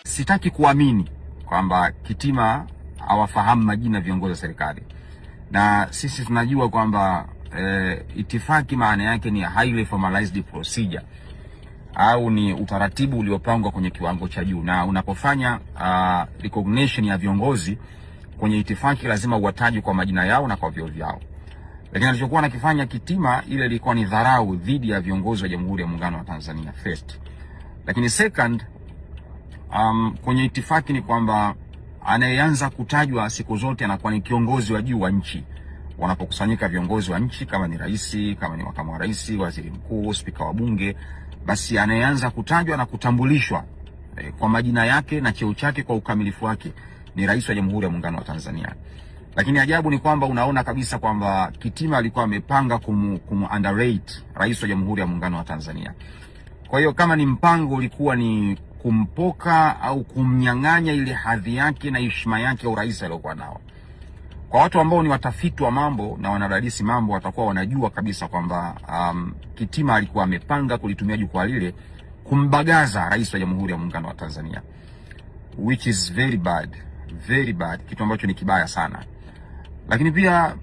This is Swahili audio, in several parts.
Sitaki kuamini kwamba Kitima hawafahamu majina viongozi wa serikali, na sisi tunajua kwamba itifaki maana yake ni highly formalized procedure au ni utaratibu uliopangwa kwenye kiwango cha juu, na unapofanya recognition ya viongozi kwenye itifaki lazima uwataje kwa majina yao na kwa vyeo vyao. Lakini alichokuwa nakifanya Kitima, ile ilikuwa ni dharau dhidi ya viongozi wa Jamhuri ya Muungano wa Tanzania first. Lakini second, kwenye itifaki ni kwamba anayeanza kutajwa siku zote anakuwa ni kiongozi wa juu wa nchi. Wanapokusanyika viongozi wa nchi, kama ni rais, kama ni makamu wa rais, waziri mkuu, spika wa bunge, basi anayeanza kutajwa na kutambulishwa kwa majina yake na cheo chake kwa ukamilifu wake ni rais wa Jamhuri ya Muungano wa Tanzania. Lakini ajabu ni kwamba unaona kabisa kwamba Kitima alikuwa amepanga underrate rais wa Jamhuri ya Muungano wa Tanzania. Kwa hiyo kama ni mpango ulikuwa ni kumpoka au kumnyang'anya ile hadhi yake na heshima yake ya urais aliyokuwa nao. Kwa watu ambao ni watafiti wa mambo na wanadadisi mambo, watakuwa wanajua kabisa kwamba Kitima alikuwa amepanga kulitumia jukwaa lile kumbagaza rais wa Jamhuri ya Muungano wa Tanzania, which is very bad, kitu ambacho ni kibaya sana. Lakini pia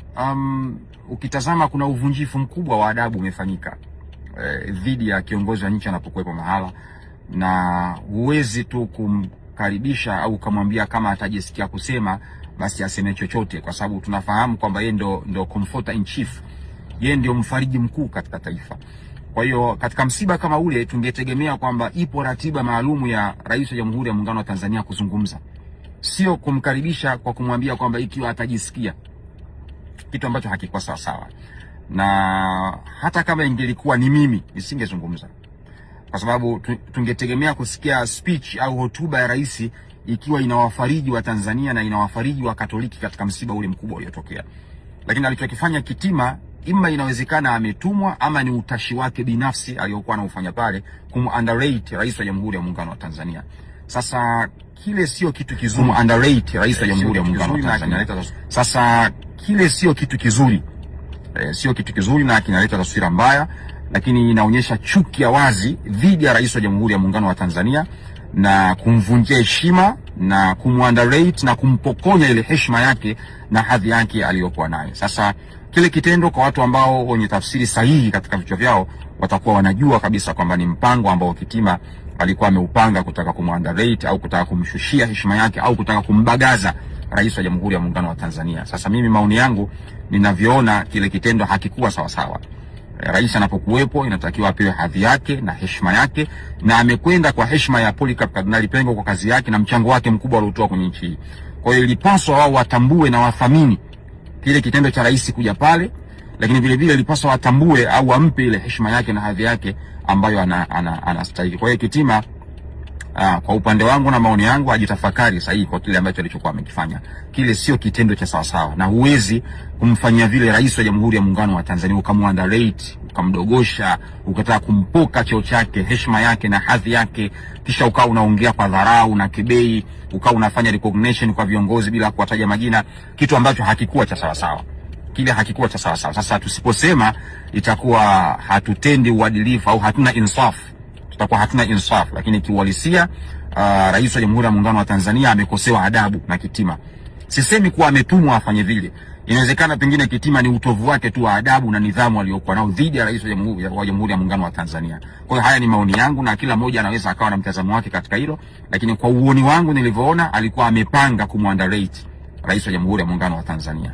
ukitazama kuna uvunjifu mkubwa wa adabu umefanyika dhidi ya kiongozi wa nchi anapokuwepo mahala, na huwezi tu kumkaribisha au kumwambia kama atajisikia kusema basi aseme chochote, kwa sababu tunafahamu kwamba yeye ndo comforter in chief, yeye ndio mfariji mkuu katika taifa. Kwa hiyo katika msiba kama ule tungetegemea kwamba ipo ratiba maalumu ya rais wa Jamhuri ya Muungano wa Tanzania kuzungumza, sio kumkaribisha kwa kumwambia kwamba ikiwa atajisikia, kitu ambacho hakikuwa sawa sawa. Na hata kama ingelikuwa ni mimi nisingezungumza, kwa sababu tungetegemea kusikia speech au hotuba ya rais ikiwa inawafariji wa Tanzania na inawafariji wa Katoliki katika msiba ule mkubwa uliotokea. Lakini alichokifanya Kitima, ima inawezekana ametumwa ama ni utashi wake binafsi aliyokuwa anaufanya pale underrate rais wa Jamhuri ya Muungano wa Tanzania. Sasa kile sio kitu kizuri, underrate rais wa Jamhuri ya Muungano wa Tanzania. Sasa kile sio kitu kizuri, sio kitu kizuri na kinaleta taswira mbaya, lakini inaonyesha chuki ya wazi dhidi ya rais wa Jamhuri ya Muungano wa Tanzania na kumvunjia heshima na kumunderrate na kumpokonya ile heshima yake na hadhi yake aliyokuwa nayo. Sasa kile kitendo, kwa watu ambao wenye tafsiri sahihi katika vichwa vyao, watakuwa wanajua kabisa kwamba ni mpango ambao Kitima alikuwa ameupanga kutaka kumunderrate au kutaka kumshushia heshima yake au kutaka kumbagaza rais wa Jamhuri ya Muungano wa Tanzania. Sasa mimi, maoni yangu, ninavyoona kile kitendo hakikuwa sawa sawa. Rais anapokuwepo inatakiwa apewe hadhi yake na heshima yake, na amekwenda kwa heshima ya Polycarp Kardinali Pengo kwa kazi yake na mchango wake mkubwa aliotoa kwenye nchi hii. Kwa hiyo ilipaswa wao watambue na wathamini kile kitendo cha rais kuja pale, lakini vile vile ilipaswa watambue au wampe ile heshima yake na hadhi yake ambayo anastahili. Kwa hiyo Kitima, kwa upande wangu na maoni yangu, ajitafakari sahihi kwa kile ambacho alichokuwa amekifanya. Kile sio kitendo cha sawa sawa, na huwezi kumfanyia vile rais wa Jamhuri ya Muungano wa Tanzania, ukamunderrate, ukamdogosha, ukataka kumpoka cheo chake, heshima yake na hadhi yake, kisha ukawa unaongea kwa dharau na kibei, ukawa unafanya recognition kwa viongozi bila kuwataja majina, kitu ambacho hakikuwa cha sawa sawa. Kile hakikuwa cha sawa sawa. Sasa tusiposema itakuwa hatutendi uadilifu au hatuna insaf, tutakuwa hatuna insaf. Lakini kiuhalisia, rais wa Jamhuri ya Muungano wa Tanzania amekosewa adabu na Kitima. Sisemi kuwa ametumwa afanye vile. Inawezekana pengine Kitima ni utovu wake tu wa adabu na nidhamu aliyokuwa nao dhidi ya rais wa Jamhuri ya Muungano wa Tanzania. Kwa hiyo haya ni maoni yangu na kila mmoja anaweza akawa na mtazamo wake katika hilo, lakini kwa uoni wangu nilivyoona, alikuwa amepanga kumunderrate rais wa Jamhuri ya Muungano wa Tanzania.